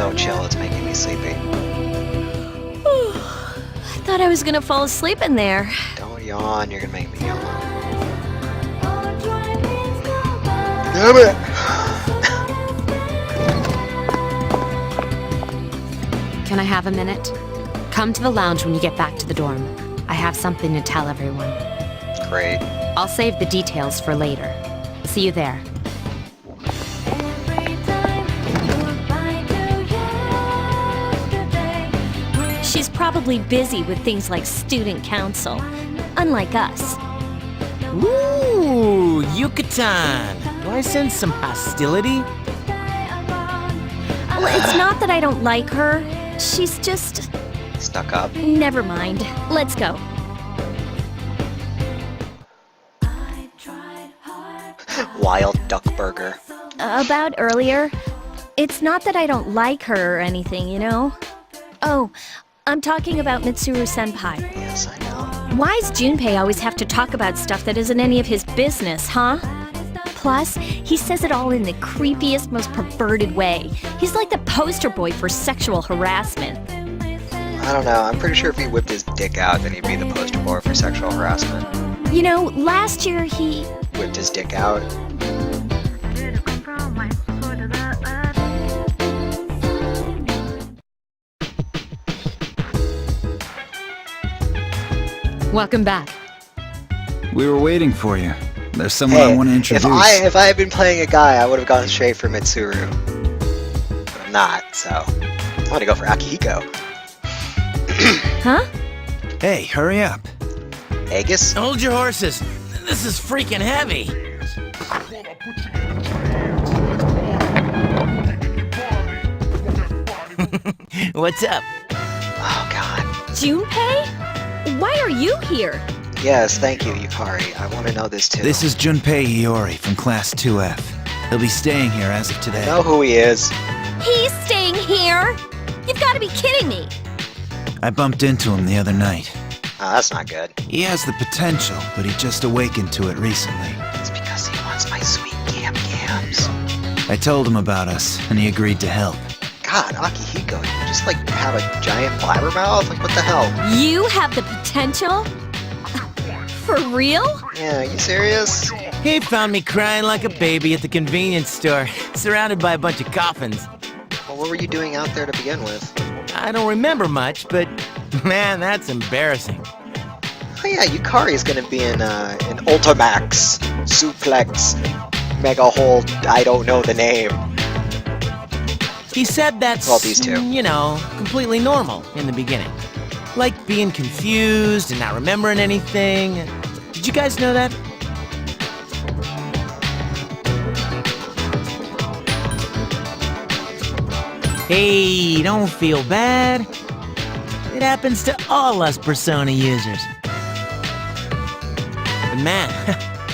so chill, it's making me sleepy. I thought I was gonna fall asleep in there. Don't yawn, you're gonna make me yawn. Damn it! Can I have a minute? Come to the lounge when you get back to the dorm. I have something to tell everyone. Great. I'll save the details for later. See you there. She's probably busy with things like student council, unlike us. Ooh, Yucatan! Do I sense some hostility? Well, it's not that I don't like her. She's just... Stuck up. Never mind. Let's go. Wild duck burger. About earlier, it's not that I don't like her or anything, you know? Oh, I'm talking about Mitsuru-senpai. Yes, I know. Why does Junpei always have to talk about stuff that isn't any of his business, huh? Plus, he says it all in the creepiest, most perverted way. He's like the poster boy for sexual harassment. I don't know, I'm pretty sure if he whipped his dick out, then he'd be the poster boy for sexual harassment. You know, last year he... Whipped his dick out. Welcome back. We were waiting for you. There's someone I want to introduce. if I had been playing a guy, I would have gone straight for Mitsuru. But I'm not, so I want to go for Akihiko. Huh? Hey, hurry up. Aegis? Hold your horses. This is freaking heavy. What's up? Oh god. Junpei? Why are you here? Yes, thank you, Yukari. I want to know this too. This is Junpei Iori from Class 2F. He'll be staying here as of I today. know who he is. He's staying here? You've got to be kidding me. I bumped into him the other night. Oh, that's not good. He has the potential, but he just awakened to it recently. It's because he wants my sweet yams. I told him about us, and he agreed to help. God, Akihiko, you just like have a giant blabbermouth? Like, what the hell? You have the potential? For real? Yeah, are you serious? He found me crying like a baby at the convenience store, surrounded by a bunch of coffins. Well, what were you doing out there to begin with? I don't remember much, but man, that's embarrassing. Oh yeah, Yukari's gonna be in Ultimax, Suplex, Mega Hold, I don't know the name. He said that's, Well, these two. you know, completely normal in the beginning. Like being confused and not remembering anything. Did you guys know that? Hey, don't feel bad. It happens to all us Persona users. But man,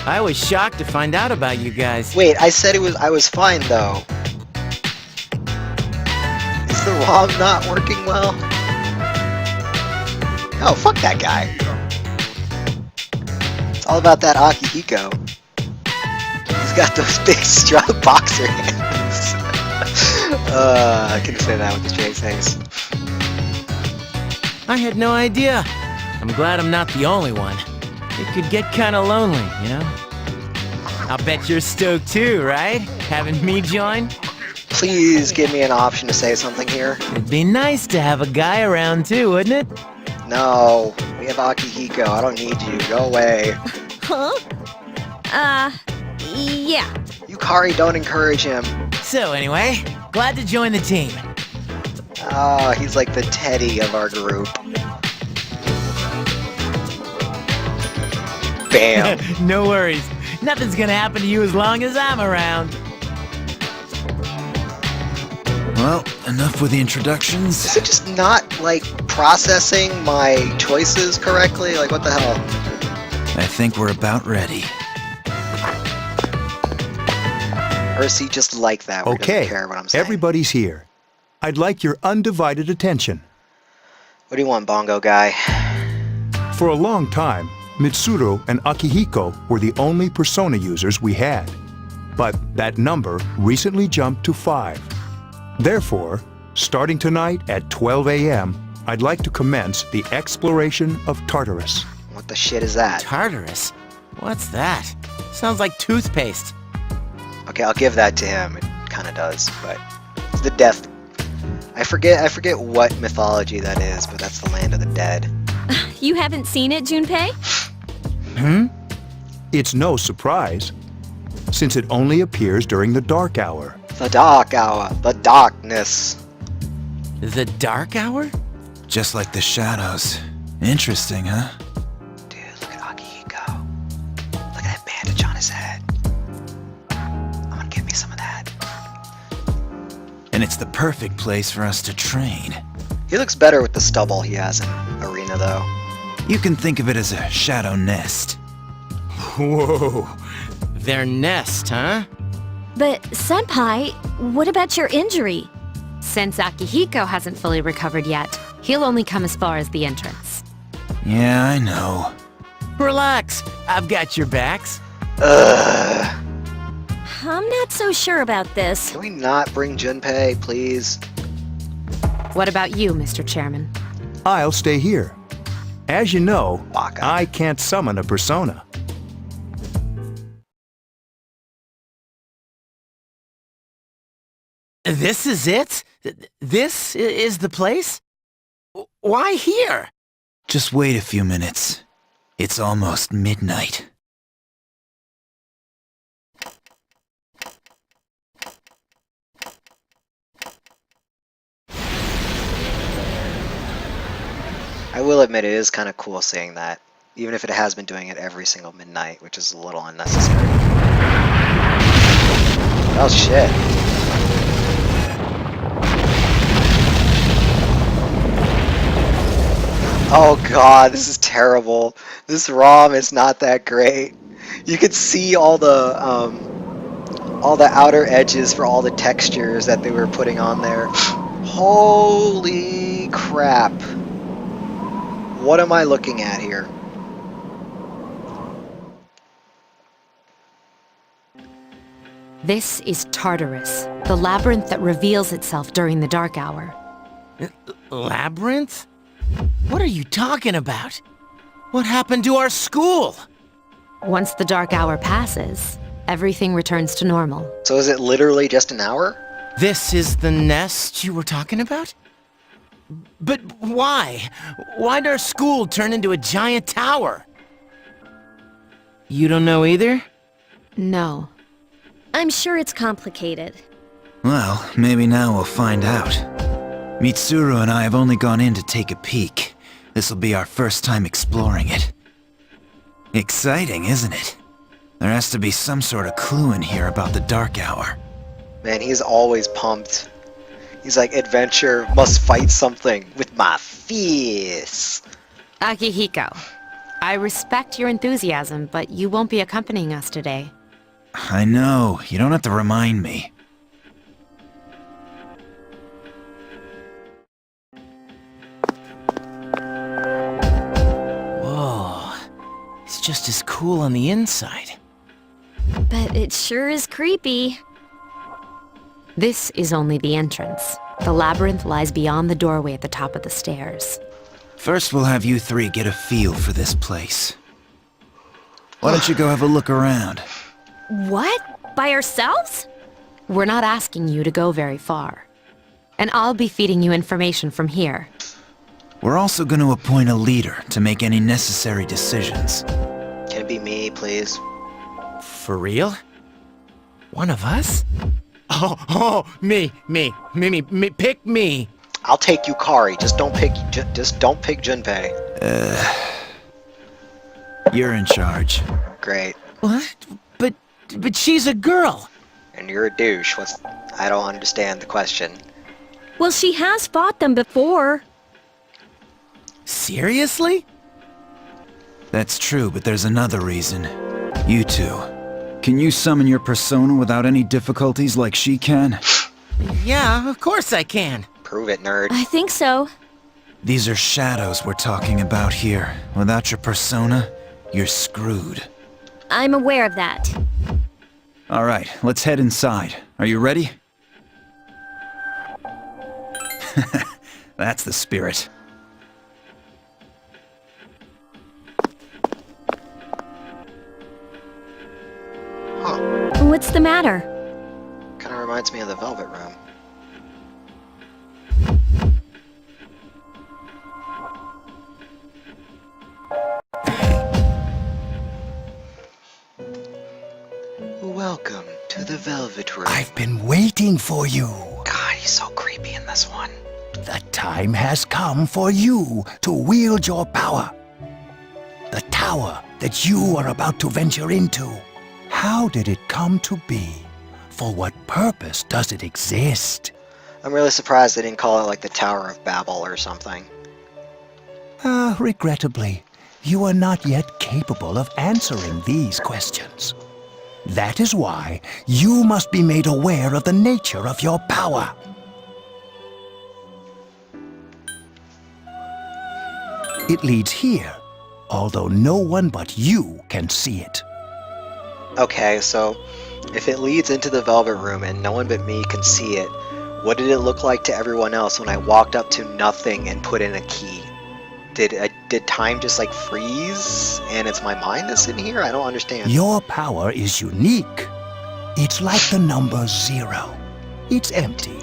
I was shocked to find out about you guys. Wait, I said I was fine though. Is the ROM not working well? Oh, fuck that guy. It's all about that Akihiko. He's got those big strong boxer hands. I can say that with a straight face. I had no idea. I'm glad I'm not the only one. It could get kinda lonely, you know? I'll bet you're stoked too, right? Having me join? Please give me an option to say something here. It'd be nice to have a guy around too, wouldn't it? No, we have Akihiko. I don't need you. Go away. Huh? Yeah. Yukari, don't encourage him. So anyway, glad to join the team. Oh, he's like the Teddy of our group. Bam. No worries. Nothing's gonna happen to you as long as I'm around. Well, enough with the introductions. Is it just not, like, processing my choices correctly? Like, what the hell? I think we're about ready. Or is he just like that where he Okay, doesn't care what I'm saying? everybody's here. I'd like your undivided attention. What do you want, bongo guy? For a long time, Mitsuru and Akihiko were the only Persona users we had. But that number recently jumped to 5. Therefore, Starting tonight at 12 a.m., I'd like to commence the exploration of Tartarus. What the shit is that? Tartarus? What's that? Sounds like toothpaste. Okay, I'll give that to him. It kind of does, but it's the death. I forget what mythology that is, but that's the land of the dead. You haven't seen it, Junpei? It's no surprise, since it only appears during the dark hour. The dark hour, the darkness. The Dark Hour? Just like the shadows. Interesting, huh? Dude, look at Akihiko. Look at that bandage on his head. I'm gonna give me some of that. And it's the perfect place for us to train. He looks better with the stubble he has in Arena, though. You can think of it as a shadow nest. Whoa! Their nest, huh? But, Senpai, what about your injury? Since Akihiko hasn't fully recovered yet, he'll only come as far as the entrance. Yeah, I know. Relax, I've got your backs. Ugh. I'm not so sure about this. Can we not bring Junpei, please? What about you, Mr. Chairman? I'll stay here. As you know, Baka. I can't summon a persona. This is it? This is the place? Why here? Just wait a few minutes. It's almost midnight. I will admit it is kind of cool seeing that, even if it has been doing it every single midnight, which is a little unnecessary. Oh shit. Oh god, this is terrible. This ROM is not that great. You could see all the outer edges for all the textures that they were putting on there. Holy crap. What am I looking at here? This is Tartarus, the labyrinth that reveals itself during the dark hour. Labyrinth? What are you talking about? What happened to our school? Once the dark hour passes, everything returns to normal. So is it literally just an hour? This is the nest you were talking about? But why? Why'd our school turn into a giant tower? You don't know either? No. I'm sure it's complicated. Well, maybe now we'll find out. Mitsuru and I have only gone in to take a peek. This'll be our first time exploring it. Exciting, isn't it? There has to be some sort of clue in here about the dark hour. Man, he's always pumped. He's like, adventure, must fight something with my fists. Akihiko, I respect your enthusiasm, but you won't be accompanying us today. I know, you don't have to remind me. Whoa. It's just as cool on the inside. But it sure is creepy. This is only the entrance. The labyrinth lies beyond the doorway at the top of the stairs. First we'll have you three get a feel for this place. Why don't you go have a look around? What? By ourselves? We're not asking you to go very far. And I'll be feeding you information from here. We're also going to appoint a leader to make any necessary decisions. Can it be me, please? For real? One of us? Oh, me, pick me. I'll take Yukari. Just don't pick Junpei. You're in charge. Great. What? But she's a girl. And you're a douche. I don't understand the question. Well, she has fought them before. Seriously? That's true, but there's another reason. You two. Can you summon your persona without any difficulties like she can? Yeah, of course I can. Prove it, nerd. I think so. These are shadows we're talking about here. Without your persona, you're screwed. I'm aware of that. Alright, let's head inside. Are you ready? That's the spirit. Huh. What's the matter? Kind of reminds me of the Velvet Room. Welcome to the Velvet Room. I've been waiting for you. God, he's so creepy in this one. The time has come for you to wield your power. The tower that you are about to venture into. How did it come to be? For what purpose does it exist? I'm really surprised they didn't call it like the Tower of Babel or something. Regrettably, you are not yet capable of answering these questions. That is why you must be made aware of the nature of your power. It leads here, although no one but you can see it. Okay, so if it leads into the Velvet Room and no one but me can see it, what did it look like to everyone else when I walked up to nothing and put in a key? Did time just like freeze and it's my mind that's in here? I don't understand. Your power is unique. It's like the number 0. It's empty,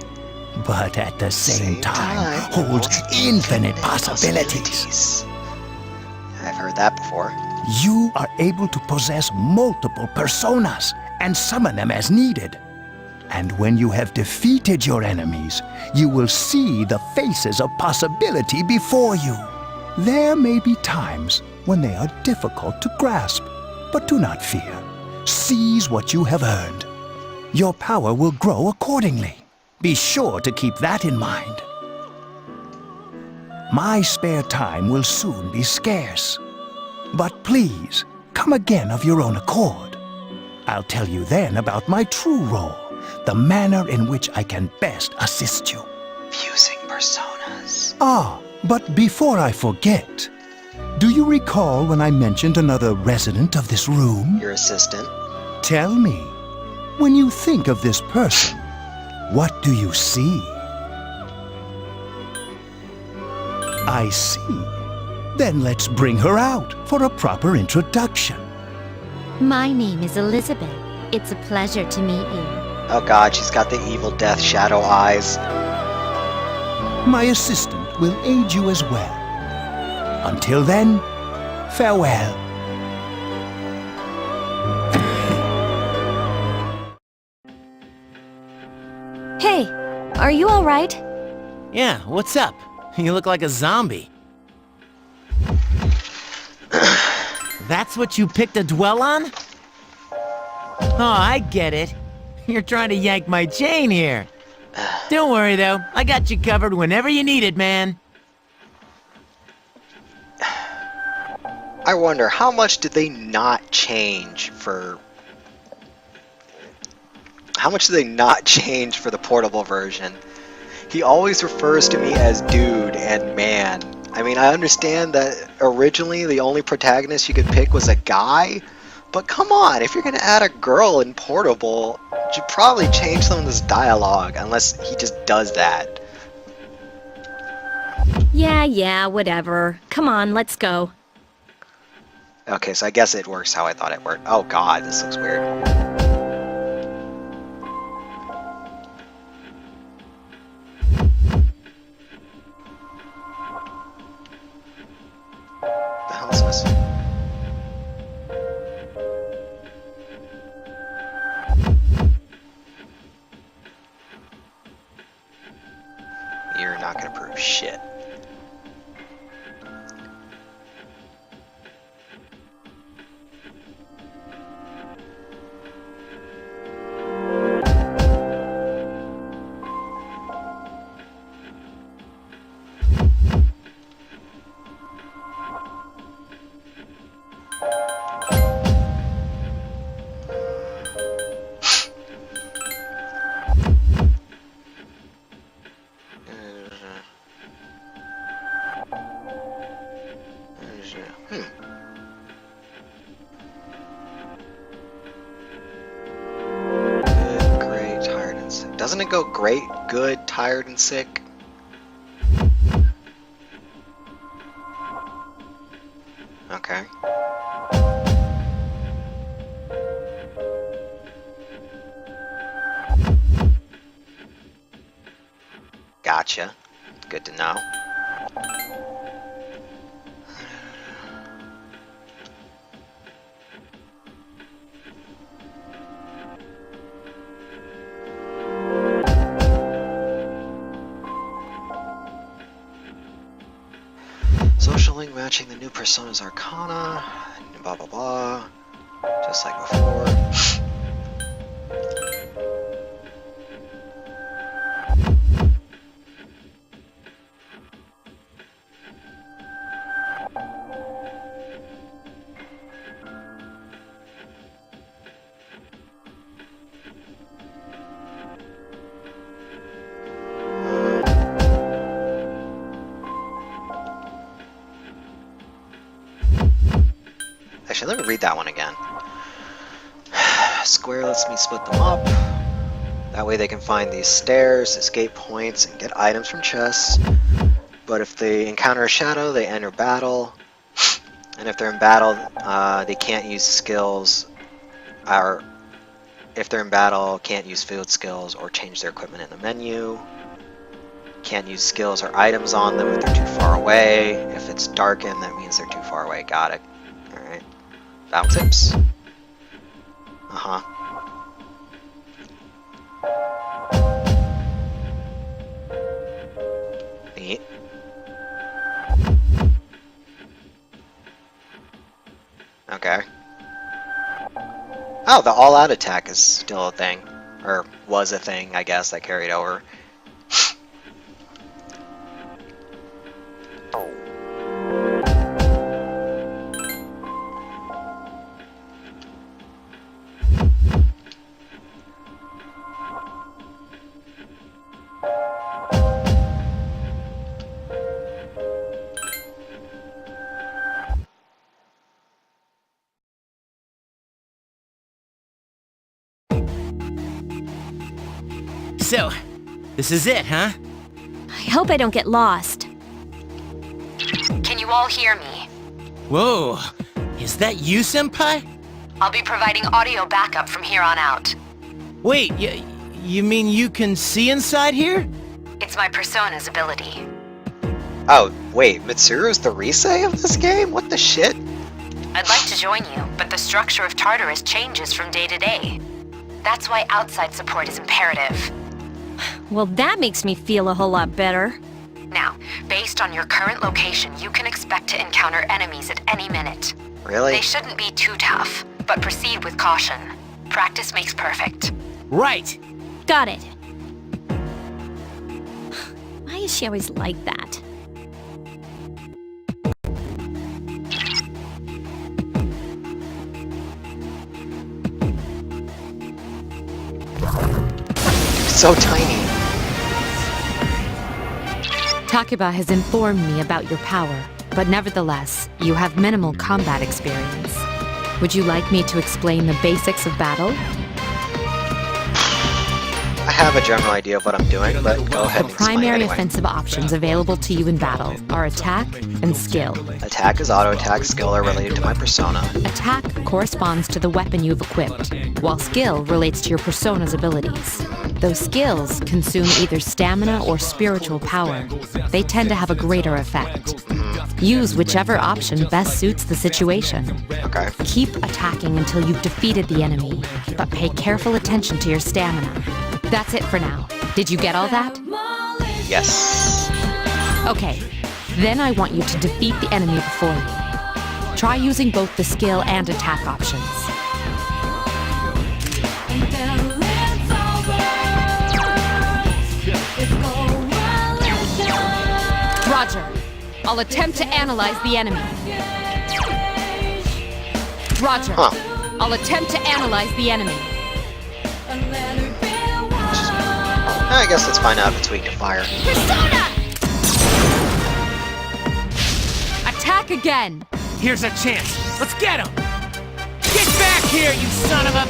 but at the same time holds infinite possibilities. I've heard that before. You are able to possess multiple personas and summon them as needed. And when you have defeated your enemies, you will see the faces of possibility before you. There may be times when they are difficult to grasp, but do not fear. Seize what you have earned. Your power will grow accordingly. Be sure to keep that in mind. My spare time will soon be scarce. But please, come again of your own accord. I'll tell you then about my true role, the manner in which I can best assist you. Fusing personas. But before I forget, do you recall when I mentioned another resident of this room? Your assistant. Tell me, when you think of this person, what do you see? I see. Then let's bring her out for a proper introduction. My name is Elizabeth. It's a pleasure to meet you. Oh god, she's got the evil death shadow eyes. My assistant will aid you as well. Until then, farewell. Hey, are you all right? Yeah, what's up? You look like a zombie. That's what you picked to dwell on? Oh, I get it. You're trying to yank my chain here. Don't worry, though. I got you covered whenever you need it, man. I wonder, how much did they not change for... How much did they not change for the portable version? He always refers to me as dude and man. I mean, I understand that originally the only protagonist you could pick was a guy, but come on, if you're gonna add a girl in portable, you should probably change some of this dialogue, unless he just does that. Yeah, whatever. Come on, let's go. Okay, so I guess it works how I thought it worked. Oh god, this looks weird. The hell is this? You're not gonna prove shit. Good, great, tired, and sick. Doesn't it go great, good, tired, and sick? Gotcha. Good to know. Social link matching the new persona's arcana, blah blah blah, just like before. Actually, let me read that one again. Square lets me split them up. That way they can find these stairs, escape points, and get items from chests. But if they encounter a shadow, they enter battle. And if they're in battle, they can't use skills. Or if they're in battle, can't use field skills or change their equipment in the menu. Can't use skills or items on them if they're too far away. If it's darkened, that means they're too far away. Got it. Alright. Battle tips. Uh-huh. Neat. Okay. Oh, the all-out attack is still a thing. Or was a thing, I guess, that carried over. So, this is it, huh? I hope I don't get lost. Can you all hear me? Whoa, is that you, Senpai? I'll be providing audio backup from here on out. Wait, you mean you can see inside here? It's my persona's ability. Oh, wait, Mitsuru's the Risei of this game? What the shit? I'd like to join you, but the structure of Tartarus changes from day to day. That's why outside support is imperative. Well, that makes me feel a whole lot better. Now, based on your current location, you can expect to encounter enemies at any minute. Really? They shouldn't be too tough, but proceed with caution. Practice makes perfect. Right. Got it. Why is she always like that? So tiny. Takuba has informed me about your power, but nevertheless, you have minimal combat experience. Would you like me to explain the basics of battle? I have a general idea of what I'm doing, but go ahead and The explain primary anyway. offensive options available to you in battle are attack and skill. Attack is auto attack, skill are related to my persona. Attack corresponds to the weapon you've equipped, while skill relates to your persona's abilities. Those skills consume either stamina or spiritual power. They tend to have a greater effect. Use whichever option best suits the situation. Okay. Keep attacking until you've defeated the enemy, but pay careful attention to your stamina. That's it for now. Did you get all that? Yes. Okay, then I want you to defeat the enemy before you. Try using both the skill and attack options. Roger. I'll attempt to analyze the enemy. Roger. Huh. I'll attempt to analyze the enemy. I guess let's find out if it's weak to fire. Persona! Attack again! Here's a chance. Let's get him. Get back here, you son of a...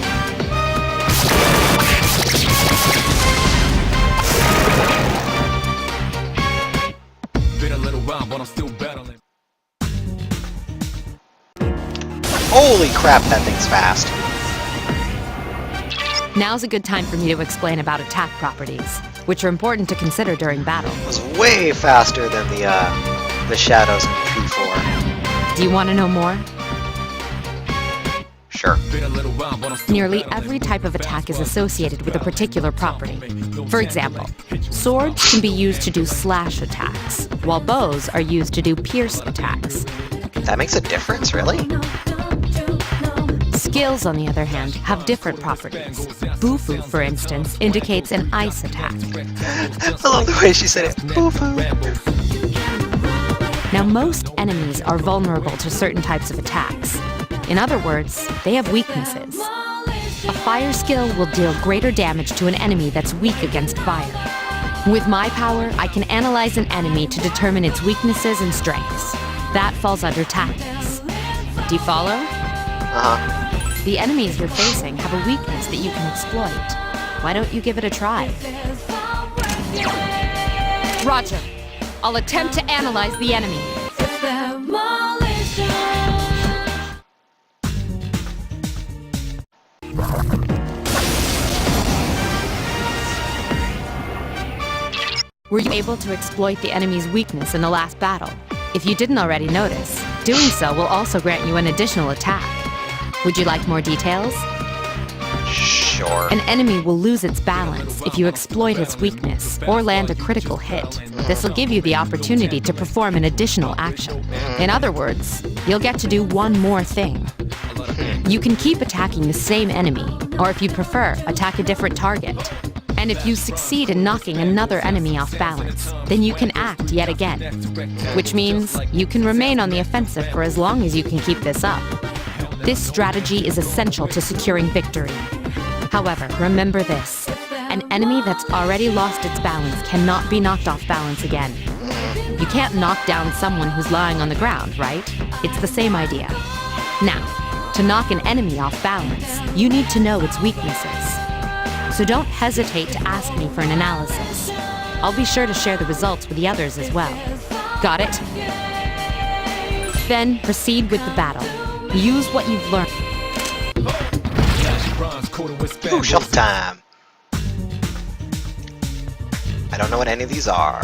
Been a little while, but I'm still battling. Holy crap, that thing's fast. Now's a good time for me to explain about attack properties. which are important to consider during battle. It was way faster than the shadows in P4. Do you want to know more? Sure. Nearly every type of attack is associated with a particular property. For example, swords can be used to do slash attacks, while bows are used to do pierce attacks. That makes a difference, really? Skills, on the other hand, have different properties. Bufu, for instance, indicates an ice attack. I love the way she said it. Boo-foo. Now, most enemies are vulnerable to certain types of attacks. In other words, they have weaknesses. A fire skill will deal greater damage to an enemy that's weak against fire. With my power, I can analyze an enemy to determine its weaknesses and strengths. That falls under tactics. Do you follow? Uh-huh. The enemies you're facing have a weakness that you can exploit. Why don't you give it a try? Roger. I'll attempt to analyze the enemy. Were you able to exploit the enemy's weakness in the last battle? If you didn't already notice, doing so will also grant you an additional attack. Would you like more details? Sure. An enemy will lose its balance if you exploit its weakness or land a critical hit. This will give you the opportunity to perform an additional action. In other words, you'll get to do one more thing. You can keep attacking the same enemy, or if you prefer, attack a different target. And if you succeed in knocking another enemy off balance, then you can act yet again. Which means you can remain on the offensive for as long as you can keep this up. This strategy is essential to securing victory. However, remember this. An enemy that's already lost its balance cannot be knocked off balance again. You can't knock down someone who's lying on the ground, right? It's the same idea. Now, to knock an enemy off balance, you need to know its weaknesses. So don't hesitate to ask me for an analysis. I'll be sure to share the results with the others as well. Got it? Then proceed with the battle. Use what you've learned. Ooh, shuffle time. I don't know what any of these are.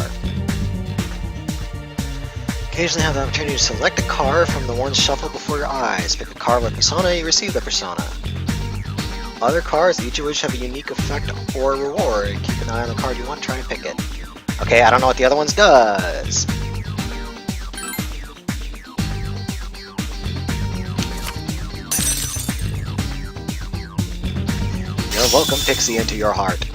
Occasionally have the opportunity to select a card from the ones shuffled before your eyes. Pick a card with persona, you receive the persona. Other cards, each of which have a unique effect or reward. Keep an eye on the card you want, try and pick it. Okay, I don't know what the other ones does. You're welcome, Pixie, into your heart.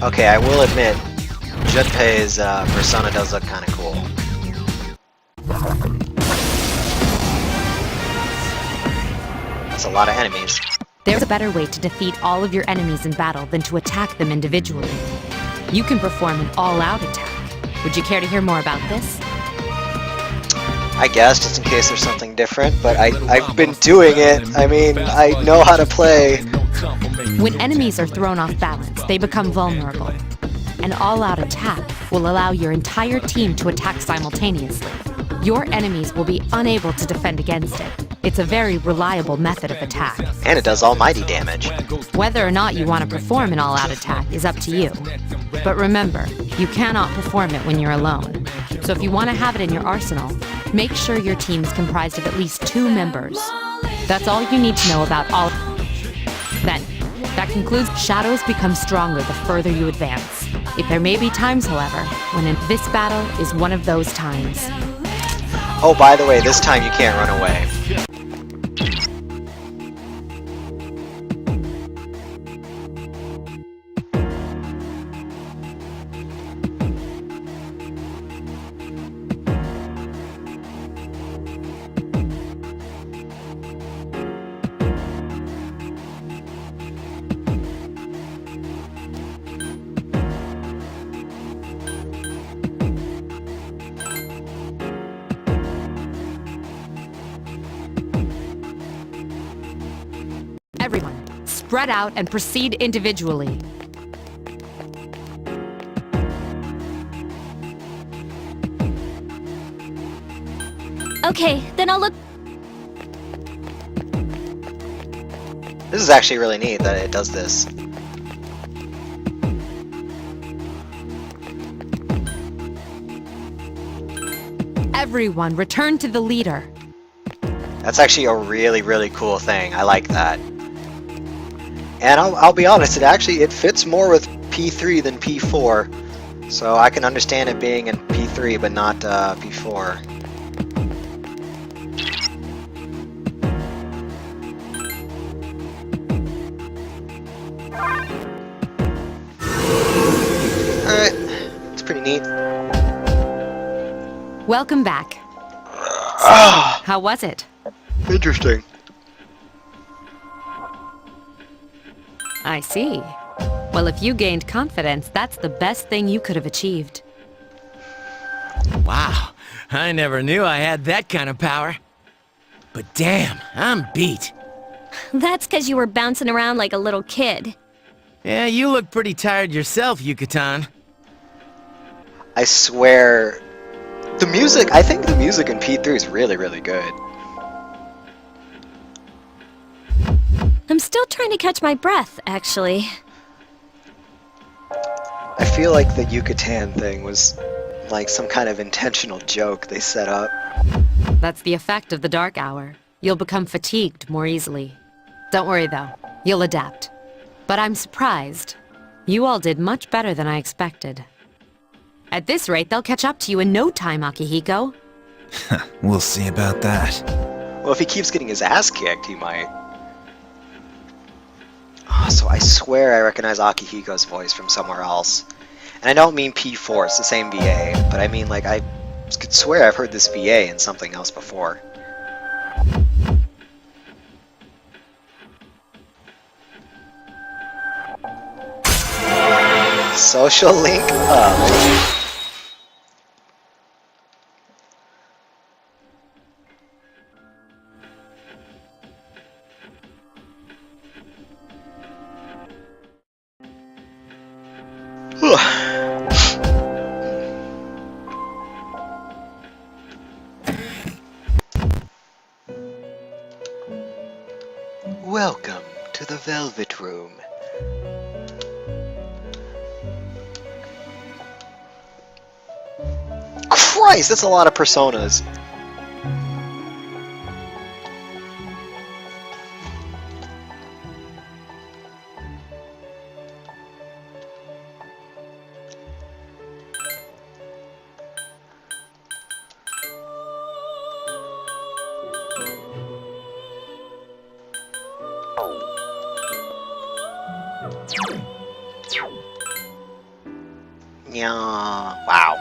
Okay, I will admit, Junpei's persona does look kind of cool. That's a lot of enemies. There's a better way to defeat all of your enemies in battle than to attack them individually. You can perform an all-out attack. Would you care to hear more about this? I guess, just in case there's something different, but I've been doing it. I mean, I know how to play. When enemies are thrown off balance, they become vulnerable. An all-out attack will allow your entire team to attack simultaneously. Your enemies will be unable to defend against it. It's a very reliable method of attack. And it does almighty damage. Whether or not you want to perform an all-out attack is up to you. But remember, you cannot perform it when you're alone. So if you want to have it in your arsenal, make sure your team is comprised of at least 2 members. That's all you need to know about all. Then, that concludes. Shadows become stronger the further you advance. If there may be times, however, when this battle is one of those times. Oh, by the way, this time you can't run away. Everyone, spread out and proceed individually. Okay, then I'll look. This is actually really neat that it does this. Everyone, return to the leader. That's actually a really, really cool thing. I like that. And I'll be honest, it fits more with P3 than P4. So I can understand it being in P3 but not P4. Alright, it's pretty neat. Welcome back. How was it? Interesting. I see. Well, if you gained confidence, that's the best thing you could have achieved. Wow, I never knew I had that kind of power. But damn, I'm beat. That's because you were bouncing around like a little kid. Yeah, you look pretty tired yourself, Yucatan. I swear, I think the music in P3 is really, really good. I'm still trying to catch my breath, actually. I feel like the Yucatan thing was like some kind of intentional joke they set up. That's the effect of the dark hour. You'll become fatigued more easily. Don't worry though, you'll adapt. But I'm surprised. You all did much better than I expected. At this rate, they'll catch up to you in no time, Akihiko. We'll see about that. Well, if he keeps getting his ass kicked, he might. Oh, so I swear I recognize Akihiko's voice from somewhere else. And I don't mean P4, it's the same VA, but I mean like I could swear I've heard this VA in something else before. Social link up. Welcome to the Velvet Room. Christ, that's a lot of personas. Yeah, wow.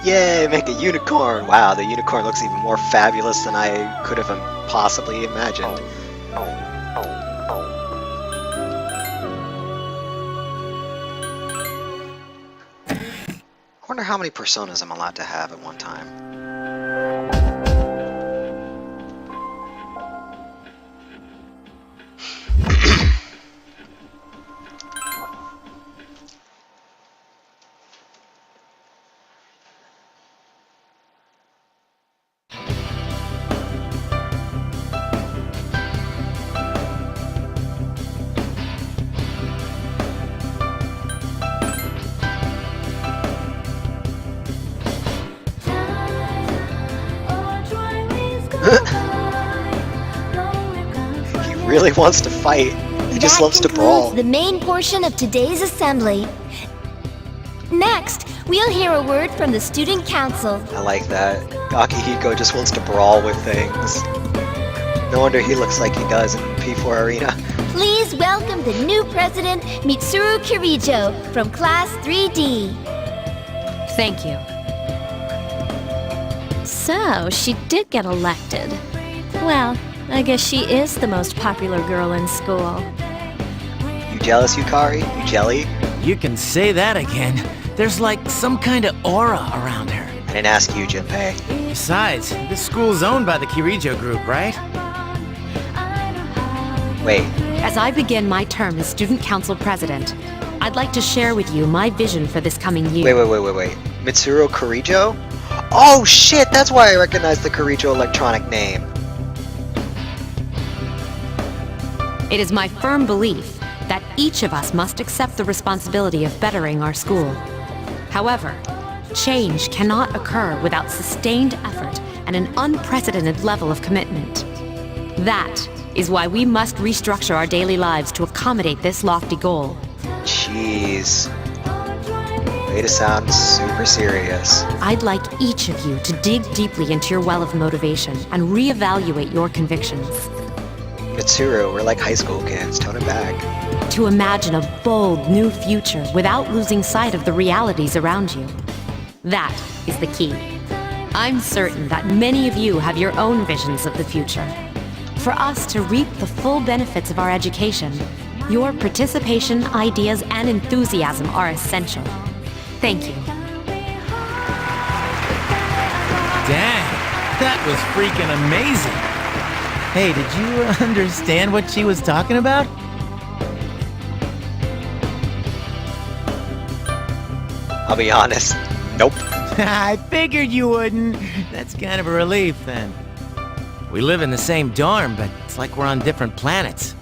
Yay, make a unicorn! Wow, the unicorn looks even more fabulous than I could have possibly imagined. I wonder how many personas I'm allowed to have at one time. He really wants to fight. He just loves to brawl. The main portion of today's assembly. Next, we'll hear a word from the student council. I like that. Akihiko just wants to brawl with things. No wonder he looks like he does in P4 Arena. Please welcome the new president, Mitsuru Kirijo, from Class 3D. Thank you. So, she did get elected. Well, I guess she is the most popular girl in school. You jealous, Yukari? You jelly? You can say that again. There's like some kind of aura around her. I didn't ask you, Junpei. Besides, this school's owned by the Kirijo group, right? Wait, As I begin my term as Student Council President, I'd like to share with you my vision for this coming year. wait. Mitsuru Kirijo? Oh shit, that's why I recognize the Kirijo electronic name. It is my firm belief that each of us must accept the responsibility of bettering our school. However, change cannot occur without sustained effort and an unprecedented level of commitment. That is why we must restructure our daily lives to accommodate this lofty goal. Jeez. Way to sound super serious. I'd like each of you to dig deeply into your well of motivation and reevaluate your convictions. Mitsuru, we're like high school kids, tone it back. To imagine a bold new future without losing sight of the realities around you. That is the key. I'm certain that many of you have your own visions of the future. For us to reap the full benefits of our education, your participation, ideas, and enthusiasm are essential. Thank you. Dang, that was freaking amazing. Hey, did you understand what she was talking about? I'll be honest, nope. I figured you wouldn't. That's kind of a relief, then. We live in the same dorm, but it's like we're on different planets.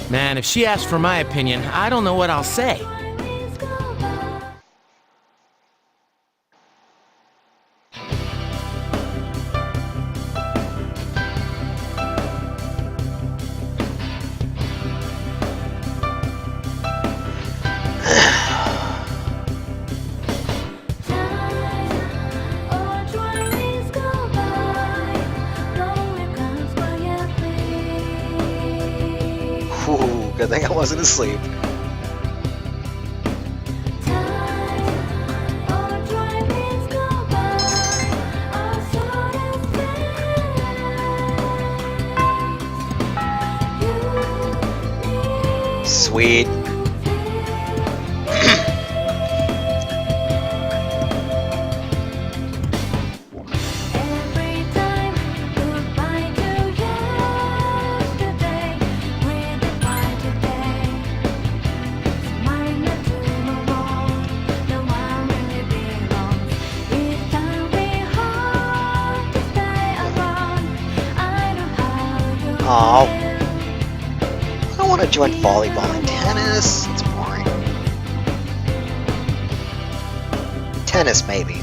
Man, if she asks for my opinion, I don't know what I'll say. Ooh, good thing I wasn't asleep. Sweet. Oh, I don't want to join volleyball and tennis. It's boring. Tennis, maybe.